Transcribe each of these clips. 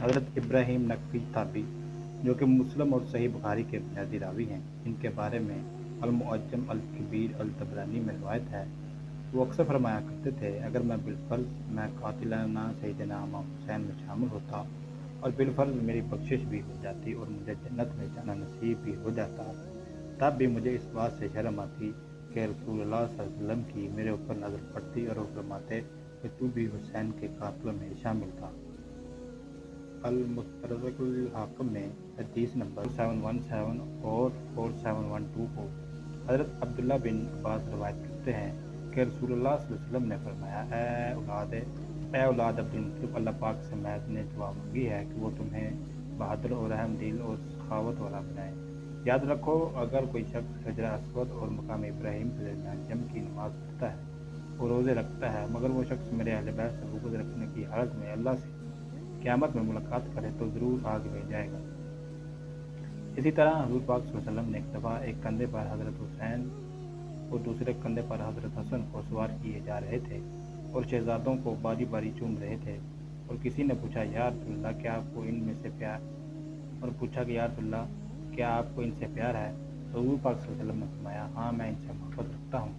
حضرت ابراہیم نقفی تابی جو کہ مسلم اور صحیح بخاری کے بنیادی راوی ہیں، ان کے بارے میں المعجم الکبیر الطبرانی میں روایت ہے، وہ اکثر فرمایا کرتے تھے، اگر میں بالفرض میں قاتلانہ سیدنا امام حسین میں شامل ہوتا اور بالفرض میری بخشش بھی ہو جاتی اور مجھے جنت میں جانا نصیب بھی ہو جاتا، تب بھی مجھے اس بات سے شرم آتی کہ رسول اللہ صلی اللہ علیہ وسلم کی میرے اوپر نظر پڑتی اور وہ فرماتے کہ تو بھی حسین کے قاتلوں میں شامل تھا۔ المستدرک الحاکم میں حدیث نمبر 4717 اور 4712 کو حضرت عبداللہ بن عباس روایت کرتے ہیں کہ رسول اللہ صلی اللہ علیہ وسلم نے فرمایا، اے اولاد عبد المطلب، اللہ پاک سے میں نے دعا مانگی ہے کہ وہ تمہیں بہادر اور رحم دل اور سخاوت والا بنائے۔ یاد رکھو، اگر کوئی شخص حجرہ اسود اور مقام ابراہیم کے درمیان جم کی نماز پڑھتا ہے اور روزے رکھتا ہے، مگر وہ شخص میرے اہل بیت سے بغض رکھنے کی حالت میں اللہ سے قیامت میں ملاقات کرے تو ضرور آگ میں جائے گا۔ اسی طرح حضور پاک صلی اللہ علیہ وسلم نے ایک دفعہ ایک کندھے پر حضرت حسین اور دوسرے کندھے پر حضرت حسن کو سوار کیے جا رہے تھے اور شہزادوں کو باری باری چوم رہے تھے، اور کسی نے پوچھا، یا رسول اللہ کیا آپ کو ان میں سے پیار کیا آپ کو ان سے پیار ہے؟ تو حضور پاک صلی اللہ علیہ وسلم نے فرمایا، ہاں میں ان سے محبت رکھتا ہوں،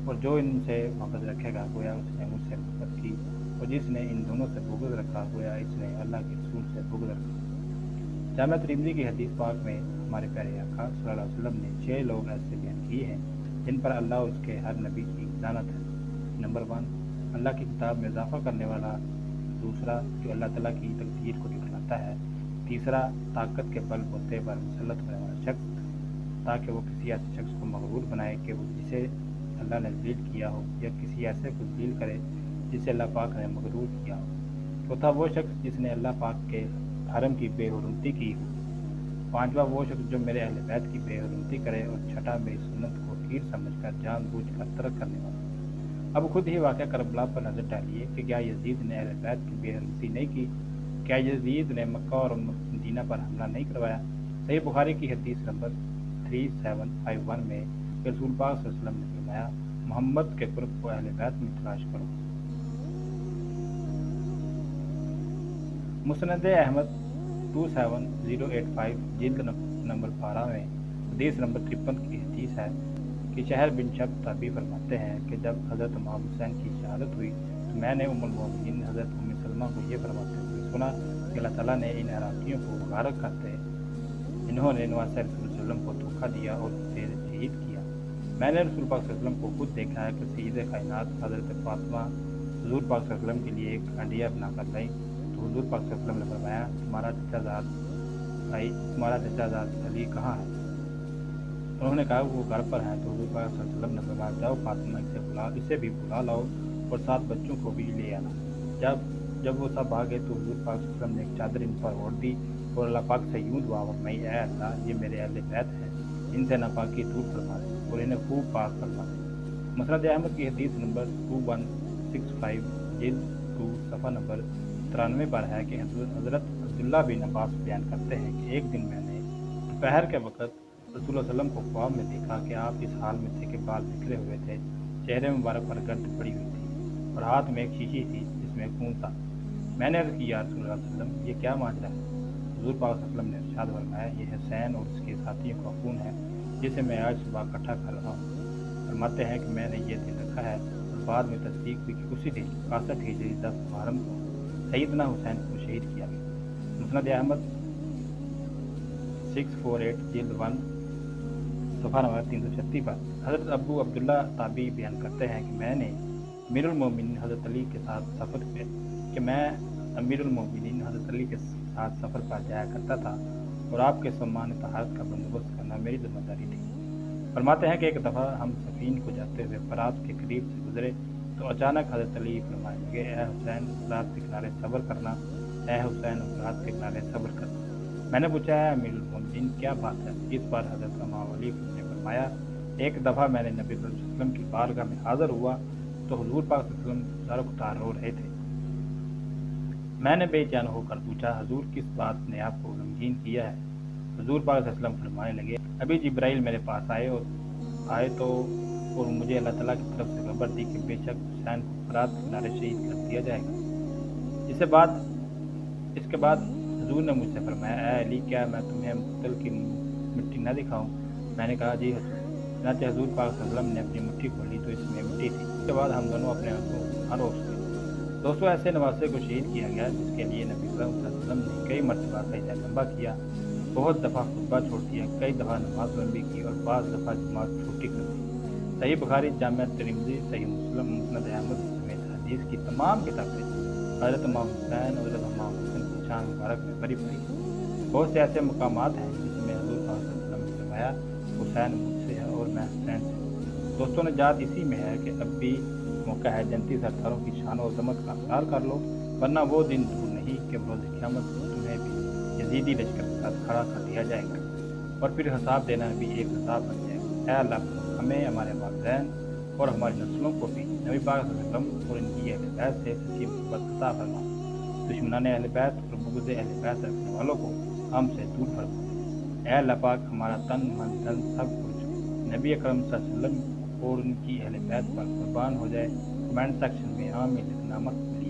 اور جو ان سے محبت رکھے گا گویا اس نے مجھ سے محبت کی، اور جس نے ان دونوں سے بغض رکھا گویا اس نے اللہ کے رسول سے بغض رکھا۔ جامع ترمذی کی حدیث پاک میں ہمارے پیارے آقا صلی اللہ علیہ وسلم نے 6 لوگ ایسے بیان کیے ہیں جن پر اللہ اور اس کے ہر نبی کی لعنت ہے۔ نمبر 1، اللہ کی کتاب میں اضافہ کرنے والا۔ دوسرا، جو اللہ تعالیٰ کی تقدیر کو جھٹلاتا ہے۔ تیسرا، طاقت کے بل بوتے پر مسلط ہونے والا شخص تاکہ وہ کسی ایسے شخص کو مغرور بنائے کہ وہ جسے اللہ نے ذلیل کیا ہو، یا کسی ایسے کو ذلیل کرے جسے اللہ پاک نے مغرور کیا ہو۔ چوتھا، وہ شخص جس نے اللہ پاک کے حرم کی بے حرمتی کی ہو۔ پانچواں، وہ شخص جو میرے اہل بیت کی بے حرمتی کرے۔ اور چھٹا، میری سنت کو حقیر سمجھ کر جان بوجھ کر ترک کرنے والا۔ اب خود ہی واقعہ کربلا پر نظر ڈالیے کہ کیا یزید نے اہل بیت کی بے حرمتی نہیں کی؟ کیا یزید نے مکہ اور مدینہ پر حملہ نہیں کروایا؟ صحیح بخاری کی حدیث نمبر 3751 میں رسول پاک صلی اللہ علیہ وسلم نے فرمایا، محمد کے قرب کو اہل بیت میں تلاش کرو۔ مسند احمد 27085 جلد نمبر 12 میں حدیث نمبر 53 کی حدیث ہے کہ شہر بن شب تابعی فرماتے ہیں کہ جب حضرت امام حسین کی شہادت ہوئی تو میں نے ام المومنین حضرت ام سلمہ کو یہ فرماتے ہوئے سنا کہ اللہ تعالیٰ نے ان عراقیوں کو مبارک کرتے انہوں نے نواسہ رسول صلی اللہ علیہ وسلم کو دھوکہ دیا اور اسے شہید کیا۔ میں نے رسول پاک صلی اللہ علیہ وسلم کو خود دیکھا ہے کہ سید کائنات حضرت فاطمہ حضور پاک صلی اللہ علیہ وسلم کے لیے ایک ہنڈیا بنا کر لائیں تو حضور پاک صلی اللہ علیہ وسلم نے فرمایا، تمہارا چچا زاد علی کہاں ہے؟ انہوں نے کہا وہ گھر پر ہیں۔ تو حضور پاک صلی اللہ علیہ وسلم نے فرمایا، جاؤ فاطمہ اسے بھی بلا لاؤ اور 7 بچوں کو بھی لے آنا۔ جب وہ سب آ گئے تو حضور پاک صلی اللہ علیہ وسلم نے ایک چادر ان پر اوڑھ دی اور اللہ پاک سے یوں دعا فرمائی، اے اللہ، یہ میرے اہل بیت ہیں، ان سے ناپاکی دور فرما دے اور انہیں خوب پاک فرما دے۔ مسند احمد کی حدیث نمبر 2165 جلد 2 صفحہ نمبر 93 پر ہے کہ حضرت عبداللہ بن عباس بیان کرتے ہیں کہ ایک دن میں نے دوپہر کے وقت رسول اللہ صلی اللہ علیہ وسلم کو خواب میں دیکھا کہ آپ اس حال میں تھے کہ بال بکھرے ہوئے تھے، چہرے مبارک پر گرد پڑی ہوئی تھی اور ہاتھ میں ایک شیشی تھی جس میں خون تھا۔ میں نے عرض کی، یا رسول اللہ صلی اللہ علیہ وسلم، یہ کیا ماجرا ہے؟ حضور پاک صلی اللہ علیہ وسلم نے ارشاد فرمایا، یہ حسین اور اس کے ساتھیوں کا خون ہے جسے میں آج صبح اکٹھا کر رہا ہوں۔ فرماتے ہیں کہ میں نے یہ دن رکھا ہے اور بعد میں تصدیق ہوئی کہ اسی دن 61 ہجری 10 محرم کو سیدنا حسین کو شہید کیا گیا۔ مسند احمد 648 جلد 1 صفحہ نمبر 336 پر حضرت ابو عبداللہ تابعی بیان کرتے ہیں کہ میں امیر المومنین حضرت علی کے ساتھ سفر پر جایا کرتا تھا اور آپ کے سامان طہارت کا بندوبست کرنا میری ذمہ داری تھی۔ فرماتے ہیں کہ ایک دفعہ ہم سفین کو جاتے ہوئے فرات کے قریب سے گزرے تو اچانک حضرت علی فرمانے لگے، اے حسین، فرات کے کنارے صبر کرنا، اے حسین، فرات کے کنارے صبر کرنا۔ میں نے پوچھا، ہے امیر المومنین کیا بات ہے؟ اس پر حضرت امام علی نے فرمایا، ایک دفعہ میں نے نبی صلی اللہ علیہ وسلم کی بارگاہ میں حاضر ہوا تو حضور پاک صلی اللہ علیہ وسلم زار کتار رو رہے تھے۔ میں نے بے چین ہو کر پوچھا، حضور کس بات نے آپ کو غمگین کیا ہے؟ حضور پاک صلی اللہ علیہ وسلم فرمانے لگے، ابھی جبرائیل میرے پاس آئے تو اور مجھے اللہ تعالیٰ کی طرف سے خبر دی کہ بے شک حسین کو فرات کنارے شہید کر دیا جائے گا۔ اس کے بعد حضور نے مجھ سے فرمایا اے علی کیا میں تمہیں بوتل کی مٹی نہ دکھاؤں؟ میں نے کہا جی حضور۔ چنانچہ حضور پاک صلی اللہ علیہ وسلم نے اپنی مٹھی کھولی تو اس میں مٹی تھی۔ اس کے بعد ہم دونوں اپنے آنسوں کو خاموش ہوئے۔ دوستوں ایسے نواسے کو شہید کیا گیا جس کے لیے نبی اکرم صلی اللہ علیہ وسلم نے کئی مرتبہ سجدہ لمبا کیا، بہت دفعہ خطبہ چھوڑ دیا، کئی دفعہ نماز لمبی کی اور بعض دفعہ جماعت چھوٹی کر دی۔ صحیح بخاری، جامع ترمذی، صحیح مسلم، مسند احمد سمیت حدیث کی تمام کتابیں حضرت امام حسین اور حضرت امام حسن کی شان مبارک میں بھری پڑی ہیں۔ بہت سے ایسے مقامات ہیں جس میں حضور صلی اللہ علیہ وسلم نے فرمایا حسین مجھ سے ہے اور میں حسین سے ہوں۔ دوستوں نجات اسی میں ہے کہ اب بھی موقع ہے جنتی سرداروں کی شان و عظمت کا اقرار کر لو، ورنہ وہ دن دور نہیں کہ روز قیامت میں تمہیں بھی یزیدی لشکر کے ساتھ کھڑا کر دیا جائے گا اور پھر حساب دینا بھی ایک حساب بن جائے گا۔ اے اللہ ہمیں، ہمارے والدین اور ہماری نسلوں کو بھی نبی پاک صلی اللہ علیہ وسلم اور ان کی اہل بیت سے سچی محبت عطا فرما۔ دشمنان اہل بیت اور بغض اہل بیت رکھنے والوں کو ہم سے دور فرما۔ اے اللہ پاک ہمارا تن من دھن سب کچھ نبی اکرم صلی اللہ علیہ وسلم اور ان کی اہل بیت پر قربان ہو جائے۔ کمنٹ سیکشن میں آمین لکھنا مت بھولیں۔